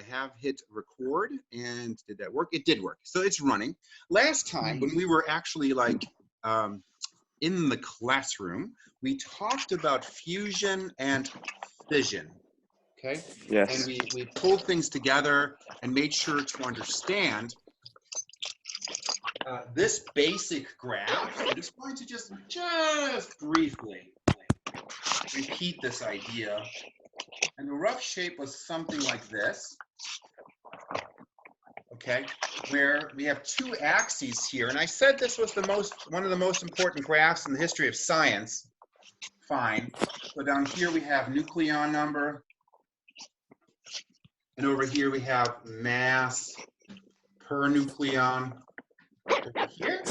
have hit record, and did that work? It did work. So it's running. Last time when we were actually like in the classroom, we talked about fusion and fission. Okay. Yes. And we pulled things together and made sure to understand this basic graph. I'm just going to just briefly repeat this idea. And the rough shape was something like this. Okay, where we have two axes here. And I said this was one of the most important graphs in the history of science. Fine. So down here we have nucleon number. And over here we have mass per nucleon over here.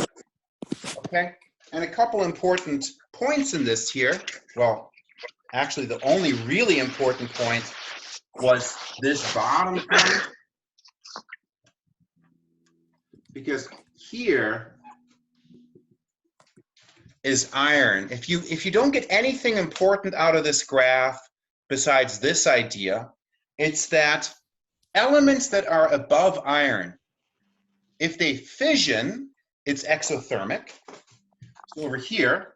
Okay, and a couple important points in this here. Well, actually the only really important point was this bottom point. Because here is iron. If you don't get anything important out of this graph besides this idea, it's that elements that are above iron, if they fission, it's exothermic. So over here,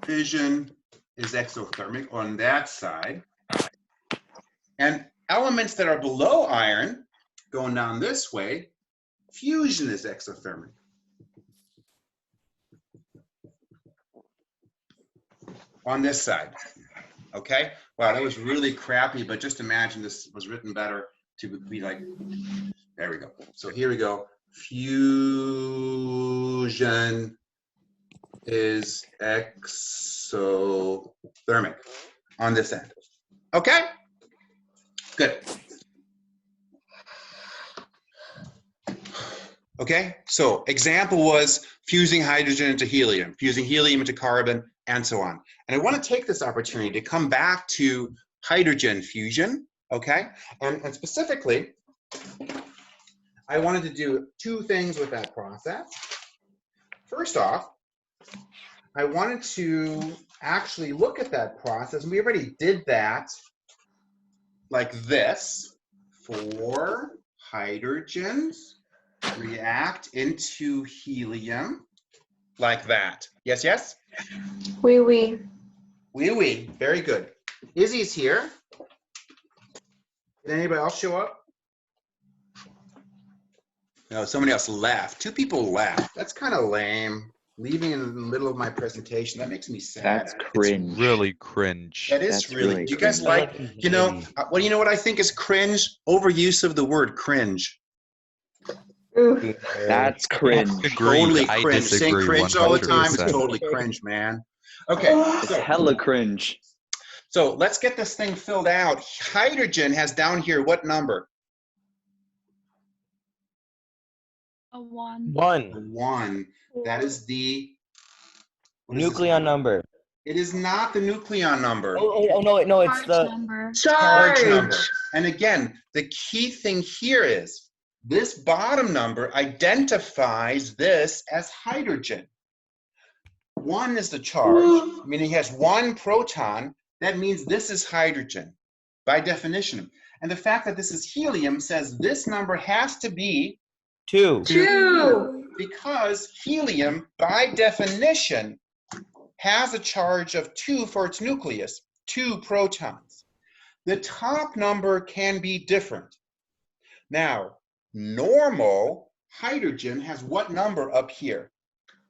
fission is exothermic on that side. And elements that are below iron, going down this way, fusion is exothermic. On this side, okay? Wow, that was really crappy, but just imagine this was written better to be like, there we go. So here we go. Fusion is exothermic on this end. Okay? Good. Okay, so example was fusing hydrogen into helium, fusing helium into carbon, and so on. And I want to take this opportunity to come back to hydrogen fusion, okay? And specifically, I wanted to do two things with that process. First off, I wanted to actually look at that process, and we already did that like this. 4 hydrogens react into helium like that. Yes, yes? Oui, oui. Oui, oui. Very good. Izzy's here. Did anybody else show up? No, somebody else left. 2 people left. That's kind of lame. Leaving in the middle of my presentation. That makes me sad. That's cringe. It's really cringe. That is That's really, really you guys cringe. like, you know what I think is cringe? Overuse of the word cringe. Ooh. That's cringe. Agreed. Totally I cringe. Saying disagree cringe all the time is 100%. totally cringe, man. Okay, It's hella cringe. so let's get this thing filled out. Hydrogen has down here what number? A 1. 1. 1. That is the Nucleon number. It is not the nucleon number. Oh no, no, it's Charge the number. Charge number. Charge. And again, the key thing here is this bottom number identifies this as hydrogen. 1 is the charge, meaning it has 1 proton. That means this is hydrogen by definition. And the fact that this is helium says this number has to be 2. 2. because helium, by definition, has a charge of 2 for its nucleus, 2 protons. The top number can be different. Now, normal hydrogen has what number up here?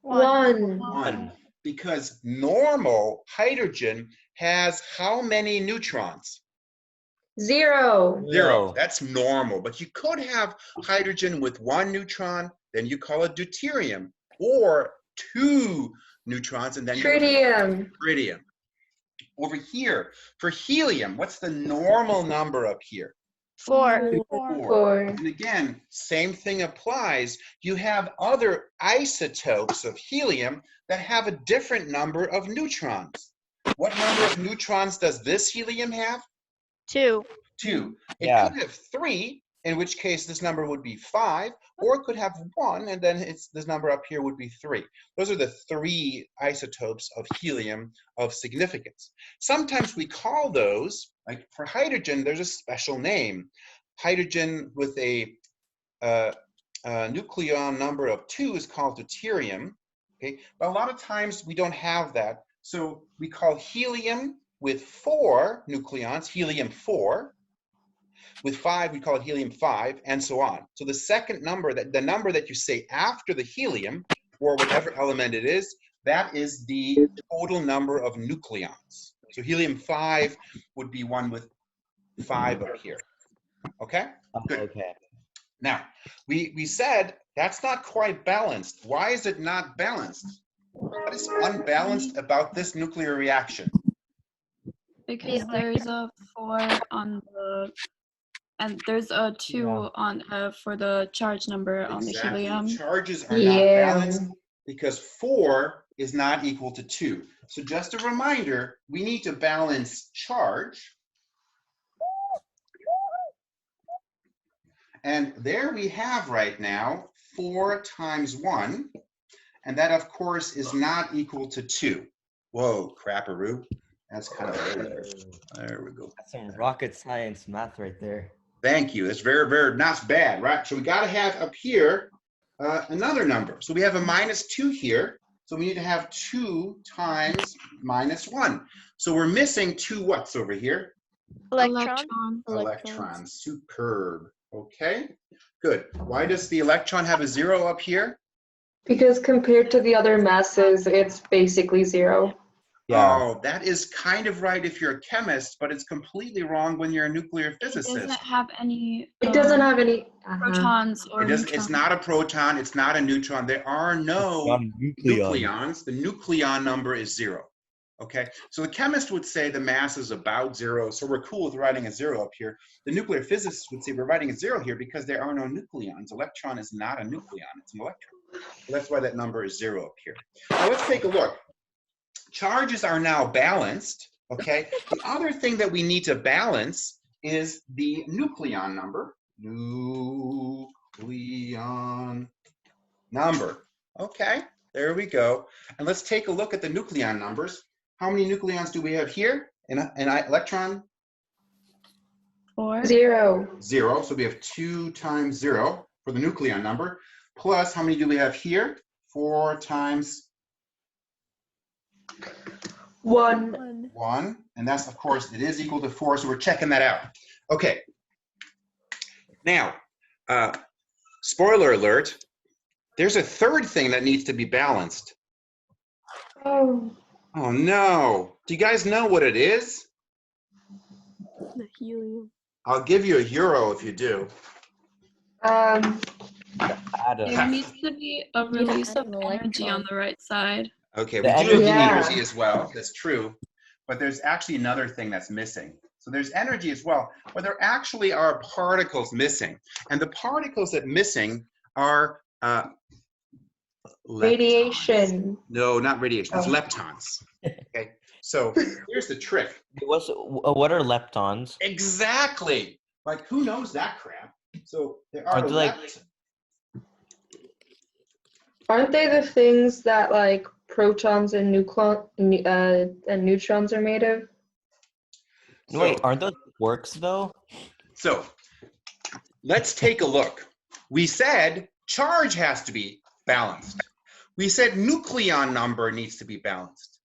1. 1. Because normal hydrogen has how many neutrons? 0. 0. That's normal. But you could have hydrogen with 1 neutron, then you call it deuterium, or 2 neutrons, and then Tritium. tritium. Over here, for helium, what's the normal number up here? 4. 4. And again, same thing applies. You have other isotopes of helium that have a different number of neutrons. What number of neutrons does this helium have? 2. 2. It Yeah. could have 3, in which case this number would be 5, or it could have 1, and then this number up here would be 3. Those are the 3 isotopes of helium of significance. Sometimes we call those, like for hydrogen, there's a special name. Hydrogen with a nucleon number of 2 is called deuterium. Okay, but a lot of times we don't have that. So we call helium with 4 nucleons, helium 4. With 5, we call it helium 5, and so on. So the second number, the number that you say after the helium, or whatever element it is, that is the total number of nucleons. So helium 5 would be one with 5 up here. Okay? Good. Okay. Now, we said that's not quite balanced. Why is it not balanced? What is unbalanced about this nuclear reaction? Because there's a 4 on the, and there's a 2 Yeah. on for the charge number on the helium. Charges are not Yeah. balanced because 4 is not equal to 2. So just a reminder, we need to balance charge. And there we have right now 4 times 1. And that, of course, is not equal to 2. Whoa, crapperoo. That's kind of there we go. That's some rocket science math right there. Thank you. That's very, very not bad, right? So we got to have up here another number. So we have a -2 here. So we need to have 2 times -1. So we're missing 2 what's over here? Electron. Electrons. Superb. Okay, good. Why does the electron have a 0 up here? Because compared to the other masses, it's basically 0. Yeah. Oh, that is kind of right if you're a chemist, but it's completely wrong when you're a nuclear It physicist. doesn't have any It doesn't have any. protons or It's neutrons. not a proton, it's not a neutron. There are no nucleons. The nucleon number is 0. Okay, so the chemist would say the mass is about 0, so we're cool with writing a 0 up here. The nuclear physicist would say we're writing a 0 here because there are no nucleons. Electron is not a nucleon, it's an electron. So that's why that number is 0 up here. Now let's take a look. Charges are now balanced, okay? The other thing that we need to balance is the nucleon number. Nucleon number. Okay, there we go. And let's take a look at the nucleon numbers. How many nucleons do we have here? An electron? 4. 0. 0. So we have 2 times 0 for the nucleon number. Plus, how many do we have here? 4 times 1. 1. And that's, of course, it is equal to 4. So we're checking that out. Okay. Now, spoiler alert, there's a third thing that needs to be balanced. Oh. Oh no. Do you guys know what it is? The helium. I'll give you a euro if you do. Um. Atom. There needs to be a release of an energy on electron. the right side. Okay, The we do have the energy. energy as well. That's true. But there's actually another thing that's missing. So there's energy as well, but there actually are particles missing. And the particles that missing are leptons. Radiation. No, not radiation. It's Oh. leptons. Okay, so here's the trick. What are leptons? Exactly. Like, who knows that crap? So there are Aren't they like- Aren't they the things that like protons and neutrons are made of? No, wait, aren't those quarks though? So let's take a look. We said charge has to be balanced. We said nucleon number needs to be balanced.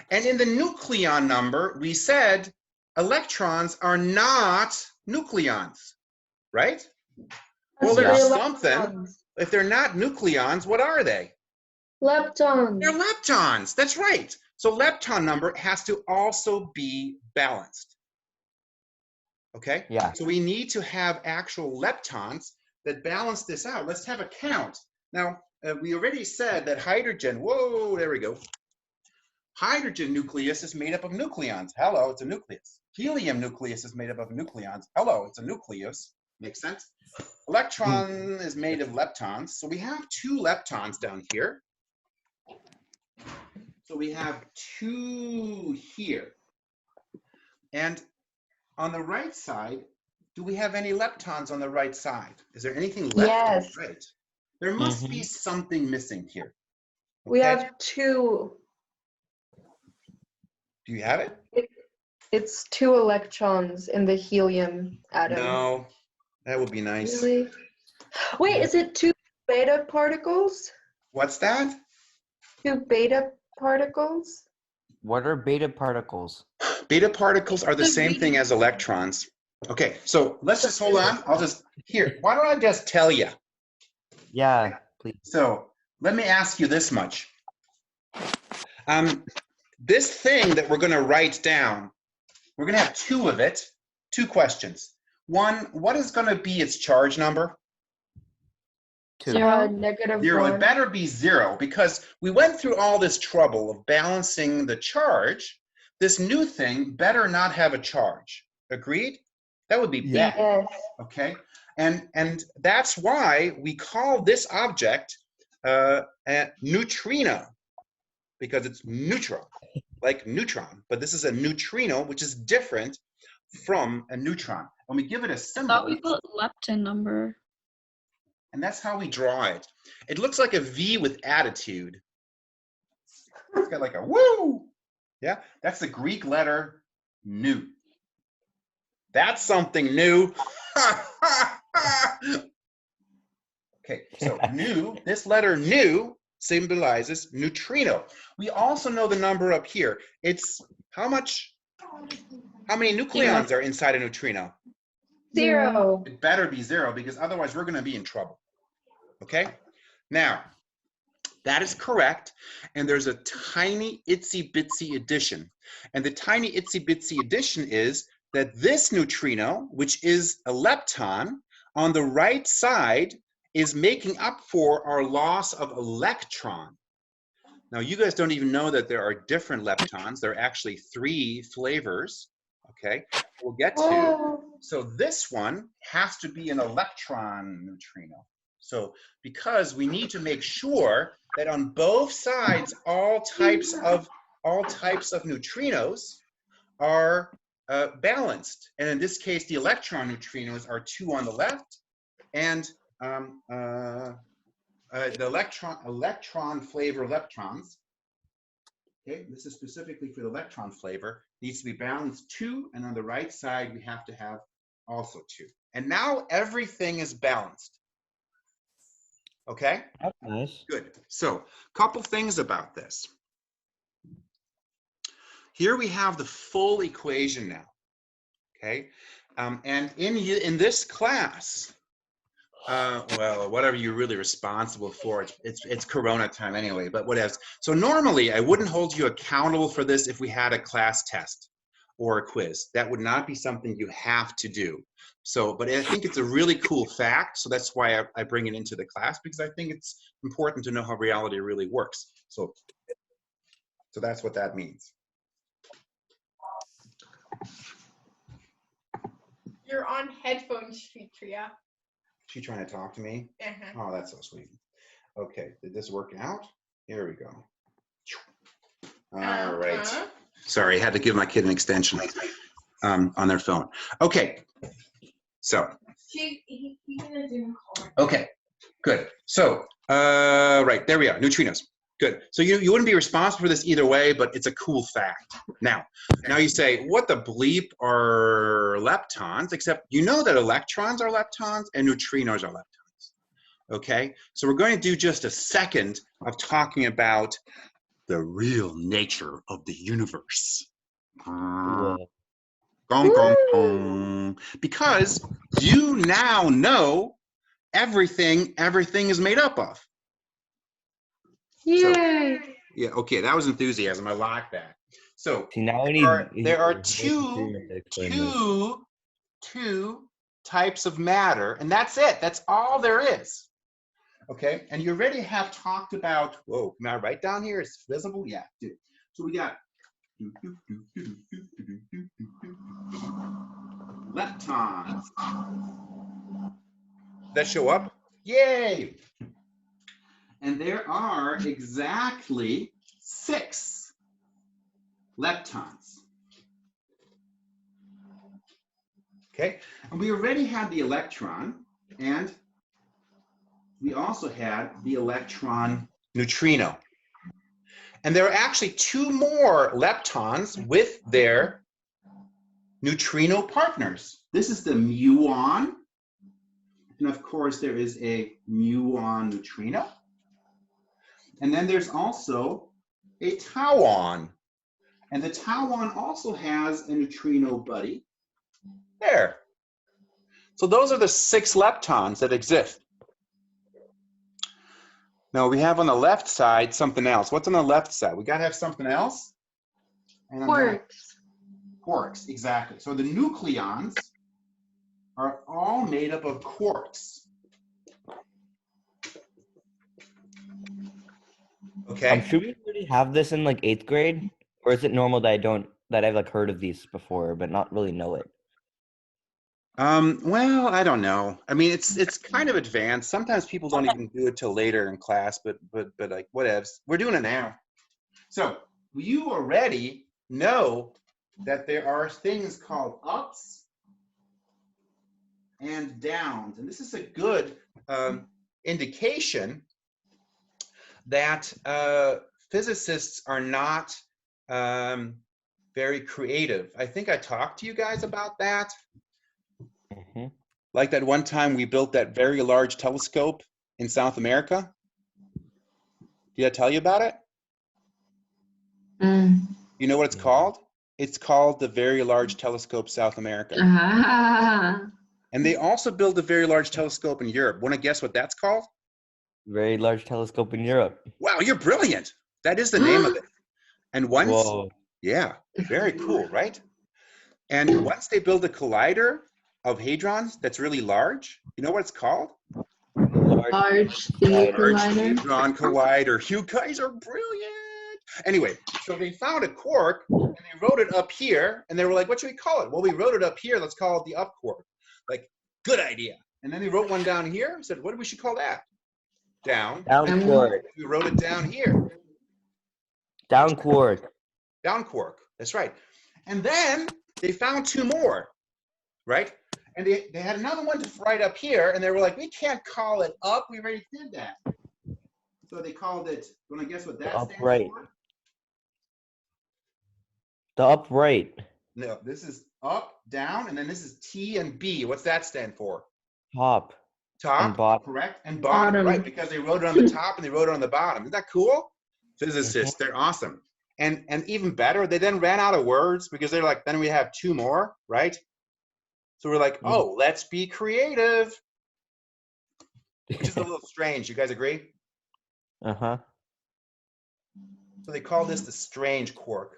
And in the nucleon number, we said electrons are not nucleons, right? Well, They're there's something. leptons. If they're not nucleons, what are they? Leptons. They're leptons. That's right. So lepton number has to also be balanced. Okay? Yeah. So we need to have actual leptons that balance this out. Let's have a count. Now, we already said that hydrogen, whoa, there we go. Hydrogen nucleus is made up of nucleons. Hello, it's a nucleus. Helium nucleus is made up of nucleons. Hello, it's a nucleus. Makes sense? Electron is made of leptons. So we have 2 leptons down here. So we have 2 here. And on the right side, do we have any leptons on the right side? Is there anything left? Yes. Right. There must be Mhm. something missing here. We Okay? have 2. Do you have it? It's 2 electrons in the helium atom. No. That would be nice. Really? Wait, is it 2 beta particles? What's that? 2 beta particles? What are beta particles? Beta particles are the same thing as electrons. Okay, so let's just hold on. Here, why don't I just tell you? Yeah, please. So let me ask you this much. This thing that we're going to write down, we're going to have 2 of it, 2 questions. One, what is going to be its charge number? 2. Negative 0. 1. It better be 0 because we went through all this trouble of balancing the charge. This new thing better not have a charge. Agreed? That would be bad. Yes. Okay, and that's why we call this object a neutrino, because it's neutral, like neutron. But this is a neutrino, which is different from a neutron. When we give it a I symbol, thought we put lepton number. and that's how we draw it. It looks like a V with attitude. It's got like a woo. Yeah, that's the Greek letter nu. That's something new. Okay, so nu, this letter nu symbolizes neutrino. We also know the number up here. It's how many nucleons are inside a neutrino? 0. It better be 0 because otherwise we're going to be in trouble. Okay, now that is correct. And there's a tiny itsy bitsy addition. And the tiny itsy bitsy addition is that this neutrino, which is a lepton, on the right side is making up for our loss of electron. Now, you guys don't even know that there are different leptons. There are actually 3 flavors, okay, we'll get to. Oh. So this one has to be an electron neutrino. So because we need to make sure that on both sides, all types of neutrinos are balanced. And in this case, the electron neutrinos are 2 on the left, and the electron flavor leptons, okay, this is specifically for the electron flavor, needs to be balanced 2, and on the right side, we have to have also 2. And now everything is balanced. Okay? That's nice. Good. So, couple things about this. Here we have the full equation now. Okay? And in this class, well, whatever you're really responsible for, it's Corona time anyway, but whatever. So normally I wouldn't hold you accountable for this if we had a class test or a quiz. That would not be something you have to do. So, but I think it's a really cool fact. So that's why I bring it into the class, because I think it's important to know how reality really works. So that's what that means. You're on headphones, Tria. She trying to talk to me? Uh-huh. Oh, that's so sweet. Okay, did this work out? Here we go. All right. Sorry, I had to give my kid an extension on their phone. Okay, so. He's in a Zoom call. Okay, good. So, right, there we are, neutrinos. Good. So you wouldn't be responsible for this either way, but it's a cool fact. Now you say, what the bleep are leptons? Except you know that electrons are leptons and neutrinos are leptons. Okay, so we're going to do just a second of talking about the real nature of the universe. Whoa. Gong, gong, gong. Because you now know everything is made up of. Yay! Yeah, okay, that was enthusiasm. I like that. So See, now we there are need two types of matter, and that's it. That's all there is. Okay, and you already have talked about, whoa, now right down here, it's visible? Yeah, dude. So we got leptons that show up. Yay! And there are exactly 6 leptons. Okay, and we already had the electron, and we also had the electron neutrino. And there are actually two more leptons with their neutrino partners. This is the muon, and of course there is a muon neutrino. And then there's also a tauon, and the tauon also has a neutrino buddy there. So those are the 6 leptons that exist. Now we have on the left side something else. What's on the left side? We gotta have something else. And Quarks. Quarks, exactly. So the nucleons are all made up of quarks. Okay. Should we already have this in like 8th grade, or is it normal that I've like heard of these before but not really know it? Well, I don't know. I mean, it's kind of advanced. Sometimes people don't even do it till later in class, but like whatevs. We're doing it now. So you already know that there are things called ups and downs, and this is a good indication that physicists are not very creative. I think I talked to you guys about that. Mm-hmm. Like that one time we built that very large telescope in South America. Did I tell you about it? You know what it's called? It's called the Very Large Telescope South America. And they also built a very large telescope in Europe. Want to guess what that's called? Very Large Telescope in Europe. Wow, you're brilliant. That is the name of it. And once, Whoa. yeah, very cool, right? And once they build a collider of hadrons that's really large, you know what it's called? Large Speed Large Collider. Hadron Collider. You guys are brilliant. Anyway, so they found a quark and they wrote it up here, and they were like, what should we call it? Well, we wrote it up here. Let's call it the up quark. Like, good idea. And then they wrote one down here. Said, what do we should call that? Down. Down quark. We wrote it down here. Down quark. Down quark. That's right. And then they found 2 more, right? And they had another one to write up here, and they were like, we can't call it up. We already did that. So they called it, you want to guess what that stands Upright. for? The upright. No, this is up, down, and then this is T and B. What's that stand for? Top. Top, And bottom. correct? And bottom, Bottom. right, because they wrote it on the top and they wrote it on the bottom. Isn't that cool? Physicists, they're awesome. And even better, they then ran out of words because they're like, then we have 2 more, right? So we're like, oh, let's be creative. Which is a little strange. You guys agree? Uh-huh. So they call this the strange quark.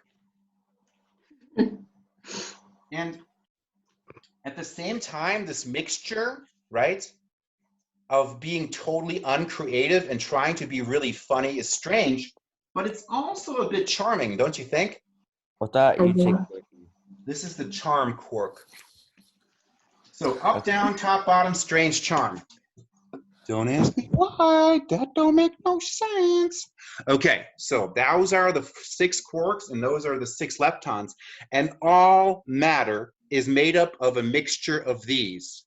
And at the same time, this mixture, right, of being totally uncreative and trying to be really funny is strange, but it's also a bit charming, don't you think? What's that? You take This is the charm quark. So up, down, top, bottom, strange charm. Don't ask me why, that don't make no sense. Okay, so those are the 6 quarks and those are the 6 leptons. And all matter is made up of a mixture of these.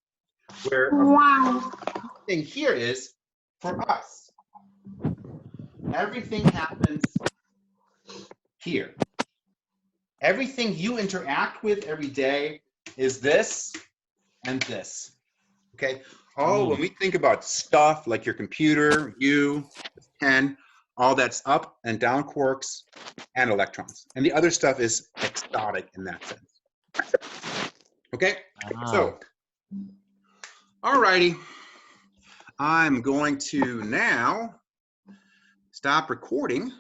Where Wow. the thing here is, for us, everything happens here. Everything you interact with every day is this and this, okay? Oh, when we think about stuff like your computer, you, pen, all that's up and down quarks and electrons. And the other stuff is exotic in that sense. Okay, so, all righty. I'm going to now stop recording.